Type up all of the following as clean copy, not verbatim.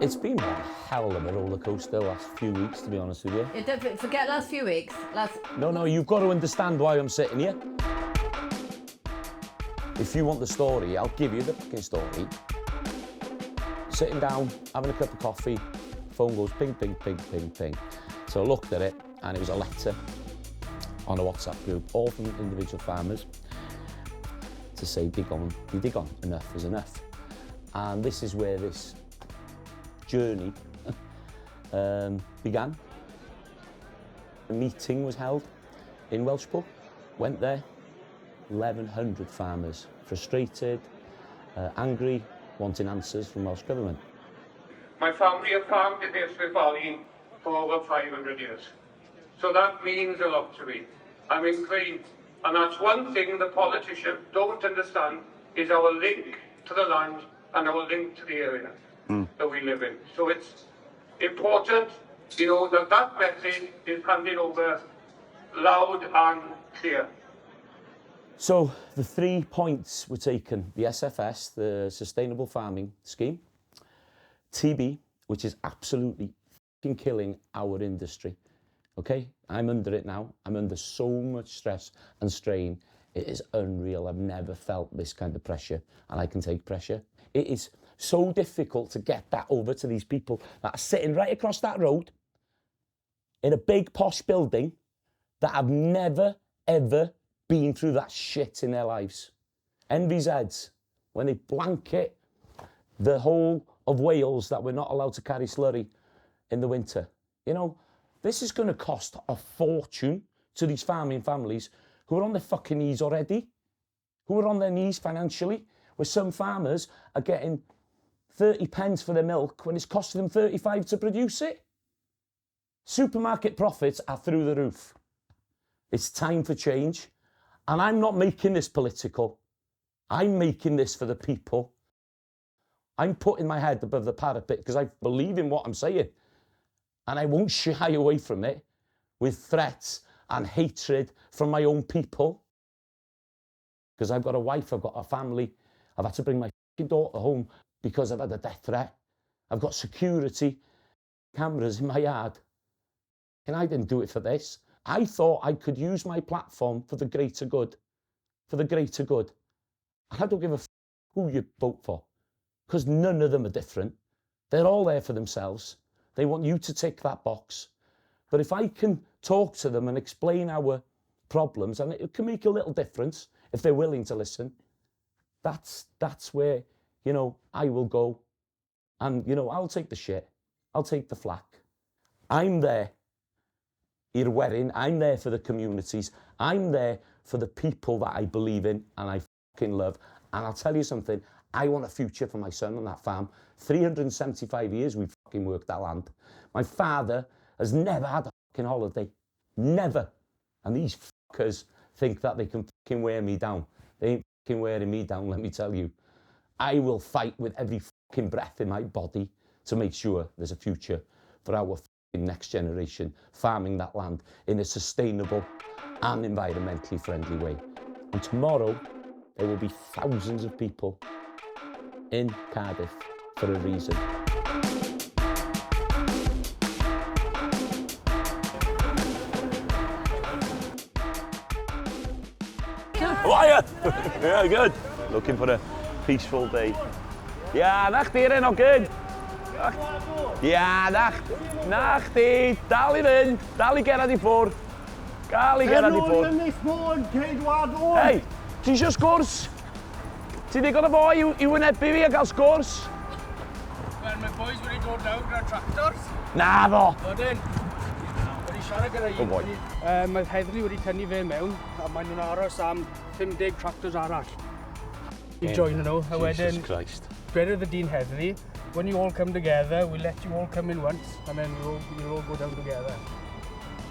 It's been one hell of a roller coaster the last few weeks, to be honest with you. Don't forget last few weeks. No, you've got to understand why I'm sitting here. If you want the story, I'll give you the fucking story. Sitting down, having a cup of coffee, phone goes ping, ping, ping, ping, ping. So I looked at it, and it was a letter on a WhatsApp group, all from individual farmers, to say, dig on, enough is enough. And this is where this journey began. A meeting was held in Welshpool. Went there, 1,100 farmers, frustrated, angry, wanting answers from Welsh Government. My family have farmed in this valley for over 500 years. So that means a lot to me. I'm ingrained, and that's one thing the politicians don't understand, is our link to the land and our link to the area that we live in. So it's important, you know, that message is handed over loud and clear. So the 3 points were taken: the SFS, the Sustainable Farming Scheme, TB, which is absolutely fucking killing our industry. Okay, I'm under it now. I'm under so much stress and strain. It is unreal. I've never felt this kind of pressure, and I can take pressure. It is so difficult to get that over to these people that are sitting right across that road in a big posh building that have never, ever been through that shit in their lives. NVZs, when they blanket the whole of Wales that we're not allowed to carry slurry in the winter. You know, this is going to cost a fortune to these farming families who are on their fucking knees already, who are on their knees financially, where some farmers are getting 30 pence for their milk when it's costing them 35 to produce it. Supermarket profits are through the roof. It's time for change. And I'm not making this political. I'm making this for the people. I'm putting my head above the parapet because I believe in what I'm saying. And I won't shy away from it with threats and hatred from my own people. Because I've got a wife, I've got a family. I've had to bring my fucking daughter home because I've had a death threat. I've got security cameras in my yard. And I didn't do it for this. I thought I could use my platform for the greater good. For the greater good. And I don't give a f*** who you vote for. Because none of them are different. They're all there for themselves. They want you to tick that box. But if I can talk to them and explain our problems, and it can make a little difference if they're willing to listen, that's where, you know, I will go. And, you know, I'll take the shit. I'll take the flack. I'm there. Iorweth, I'm there for the communities. I'm there for the people that I believe in and I fucking love. And I'll tell you something, I want a future for my son on that farm. 375 years we've fucking worked that land. My father has never had a fucking holiday. Never. And these fuckers think that they can fucking wear me down. They ain't fucking wearing me down, let me tell you. I will fight with every fucking breath in my body to make sure there's a future for our next generation, farming that land in a sustainable and environmentally friendly way. And tomorrow, there will be thousands of people in Cardiff for a reason. How are you? Yeah, good. Looking for a peaceful day. Yeah, nacht hier nog good. Ja, nachti, dal I fynd, dal I gerad I ffwr. Gal I gerad I ffwr. Hei, ti isio sgwrs? Ti ddigon o bo I wynebu fi a gael sgwrs? Wel, mae boys wedi dod nawr gyda tractors. Na fo! Wedyn, wedi siarad gyda I. Oh boy. Mae heddlu wedi tynnu fe mewn, a maen nhw'n aros am 50 tractors arall. I join nhw, a wedyn... Jesus Christ. Better the Dean Heddley. When you all come together, we'll let you all come in once, and then we'll all go down together.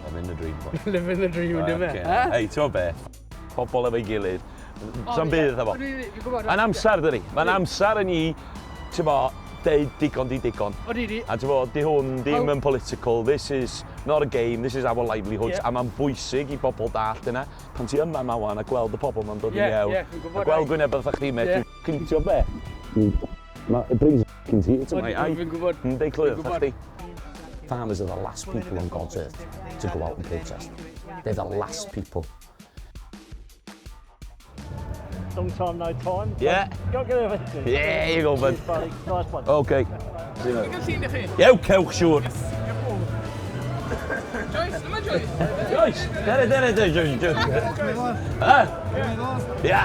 I'm in the dream, boy. Living the dream, Okay. Hei, ti'n o be? Pobl efo'i gilydd. Sa'n bydd efo. Mae'n amser, dydi? Mae'n amser yn I, ti'n bo, deud digon di digon. O, di. A ti'n bo, di hwn ddim yn political. This is not a game, this is our livelihoods. A mae'n bwysig I bobl dallt yna. Pan ti yma wan a gweld y pobl ma'n dod I mewn. A gweld gwyneb oedd chdi, mate. Ti'n o be? It brings f***ing tears to my eye. Fi'n gwybod. They clear, farmers are the last people on God's earth to go out and protest. They're the last people. Long time no time. Yeah. Go get it. Yeah, you go, bud. Nice one. Okay. See you later. Yeah, cewch, siŵr. Joyce, dyma Joyce. Joyce, Joyce. Ia,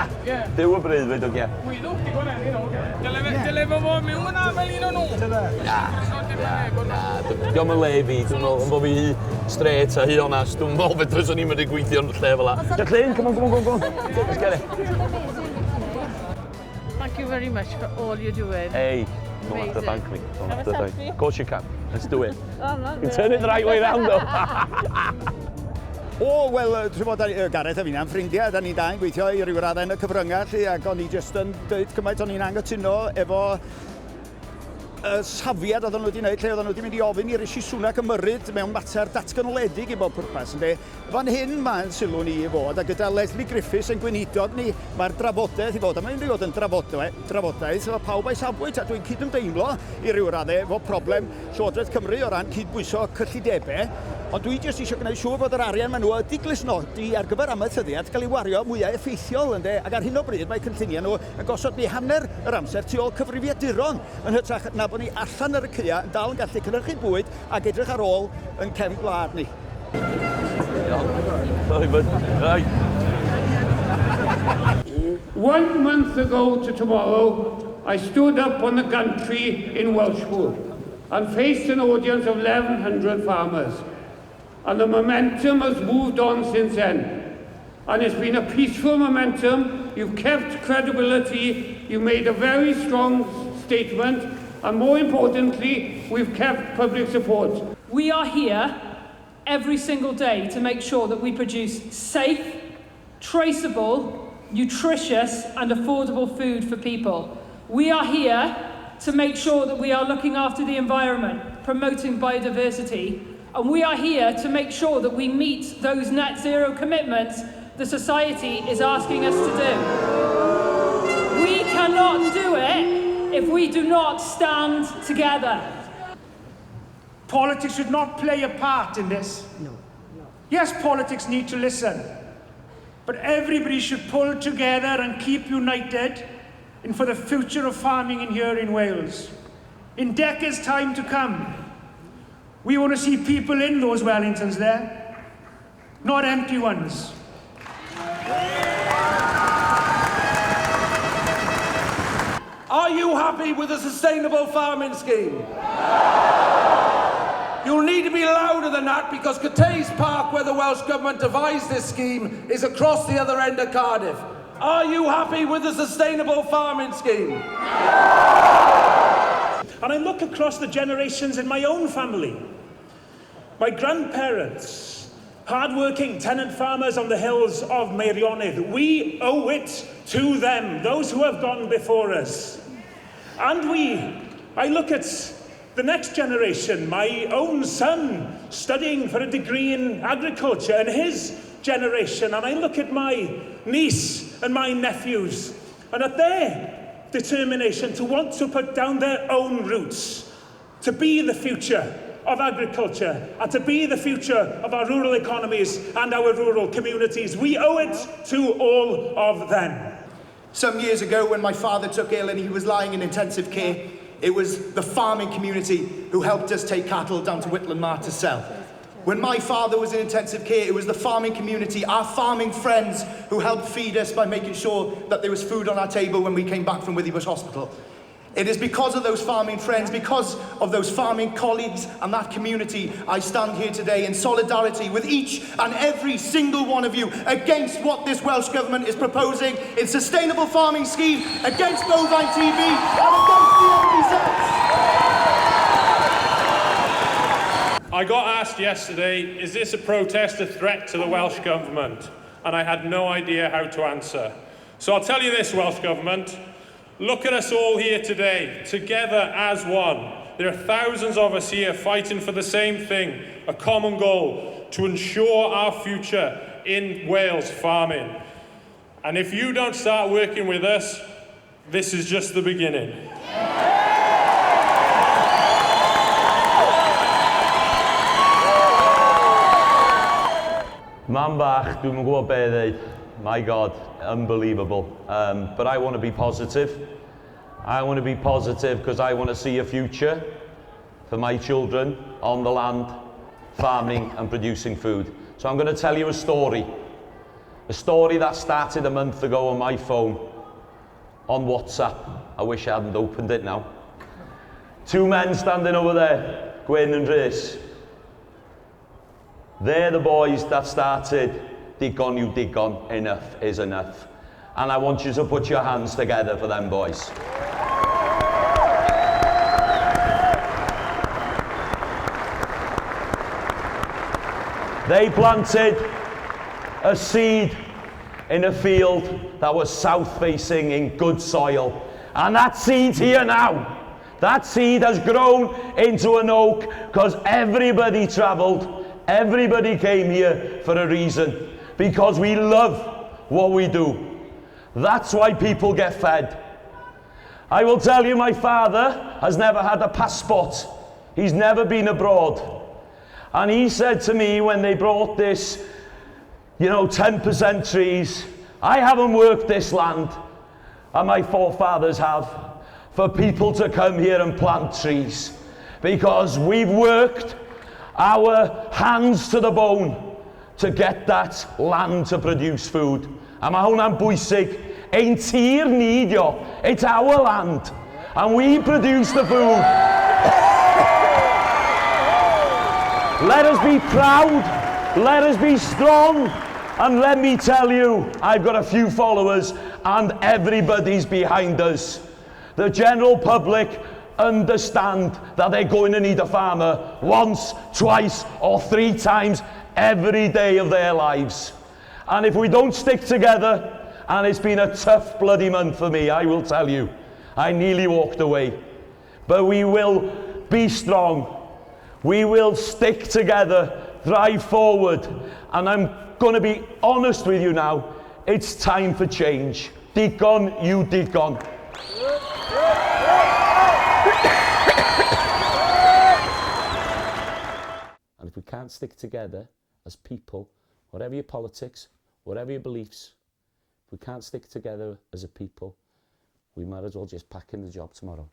dyw y breuddwyd o gia. Gwydwch, di gwneud hyn o. Dyle fo fo mewn yna fel un o nhw. Diolch yn le fi, dwi'n meddwl bod fi straight a hi onast, dwi'n meddwl beth fyswn i'n mynd i gweithio yn lle fel la. Kathleen, come on. Let's get it. Thank you very much for all you're doing. Hey, don't have to thank me. Don't have to thank me. Of course you can. Let's do it. Oh, no, You can turn it the right way round though. O, wel, ti'n bod, Gareth a fi'n am ffrindiau, da ni da yn gweithio i ryw raddau yn y cyfryngau, ac o'n i jyst yn dweud cymaint o'n i'n anghytuno efo safiad oedden nhw wedi gwneud, lle oedden nhw wedi mynd i ofyn i Rishi Sunak ymyrryd mewn mater datganoledig i bob pwrpas. Fan hyn mae'n sylw ni i fod, a gyda Leslie Griffiths yn gweinidog ni, mae'r drafodaeth i fod, a mae'n mynd i fod yn drafodaeth, efo pawb a'i safbwynt, a dwi'n cydymdeimlo i ryw raddau efo problem Llywodraeth Cymru o ran cydbwyso cyllidebau, ond dwi jyst eisiau gwneud siŵr bod yr arian maen nhw wedi glustnodi ar gyfer amaethyddiad cael ei wario mwyaf effeithiol, ac ar hyn o bryd mae cynlluniau nhw yn gosod ni hanner yr amser tu ôl cyfrifiaduron yn hytrach na bod ni allan ar y cyia yn dal yn gallu cynhyrchu bwyd ac edrych ar ôl yn cefn gwlad ni. Right. 1 month ago to tomorrow, I stood up on the gantry in Welshpool and faced an audience of 1,100 farmers. And the momentum has moved on since then. And it's been a peaceful momentum. You've kept credibility. You made a very strong statement. And more importantly, we've kept public support. We are here every single day to make sure that we produce safe, traceable, nutritious and affordable food for people. We are here to make sure that we are looking after the environment, promoting biodiversity, and we are here to make sure that we meet those net zero commitments the society is asking us to do. We cannot do it if we do not stand together. Politics should not play a part in this. No. Yes, politics need to listen, but everybody should pull together and keep united for the future of farming here in Wales. In decades' time to come, we want to see people in those Wellingtons there, not empty ones. Are you happy with the sustainable farming scheme? You'll need to be louder than that because Cathays Park, where the Welsh Government devised this scheme, is across the other end of Cardiff. Are you happy with the sustainable farming scheme? And I look across the generations in my own family. My grandparents, hard-working tenant farmers on the hills of MELYN. We owe it to them, those who have gone before us. And I look at the next generation, my own son studying for a degree in agriculture and his generation, and I look at my niece and my nephews and at their determination to want to put down their own roots, to be the future of agriculture and to be the future of our rural economies and our rural communities. We owe it to all of them. Some years ago when my father took ill and he was lying in intensive care, it was the farming community who helped us take cattle down to Whitland Mart to sell. When my father was in intensive care, it was the farming community, our farming friends, who helped feed us by making sure that there was food on our table when we came back from Withybush Hospital. It is because of those farming friends, because of those farming colleagues and that community, I stand here today in solidarity with each and every single one of you against what this Welsh Government is proposing in sustainable farming scheme, against bovine TB and against the NPZ. I got asked yesterday, is this a protest a threat to the Welsh Government? And I had no idea how to answer. So I'll tell you this, Welsh Government. Look at us all here today, together as one. There are thousands of us here fighting for the same thing, a common goal, to ensure our future in Wales farming. And if you don't start working with us, this is just the beginning. man bach, dwi'm yn gwybod be ddeud. My God, unbelievable. But I want to be positive. I want to be positive because I want to see a future for my children on the land, farming and producing food. So I'm going to tell you a story that started a month ago on my phone, on WhatsApp. I wish I hadn't opened it now. Two men standing over there, Wyn and Rhys. They're the boys that started Digon, you Digon, enough is enough. And I want you to put your hands together for them boys. They planted a seed in a field that was south-facing in good soil. And that seed's here now. That seed has grown into an oak because everybody travelled, everybody came here for a reason. Because we love what we do. That's why people get fed. I will tell you, my father has never had a passport. He's never been abroad. And he said to me when they brought this, 10% trees, I haven't worked this land, and my forefathers have, for people to come here and plant trees. Because we've worked our hands to the bone to get that land to produce food. A mae hwnna'n bwysig. Ein tir ni dio. It's our land. And we produce the food. Let us be proud. Let us be strong. And let me tell you, I've got a few followers and everybody's behind us. The general public understand that they're going to need a farmer once, twice, or 3 times every day of their lives. And if we don't stick together, and it's been a tough bloody month for me, I will tell you, I nearly walked away. But we will be strong. We will stick together, drive forward. And I'm going to be honest with you now, it's time for change. Digon, you Digon. And if we can't stick together as people, whatever your politics, whatever your beliefs, if we can't stick together as a people, we might as well just pack in the job tomorrow.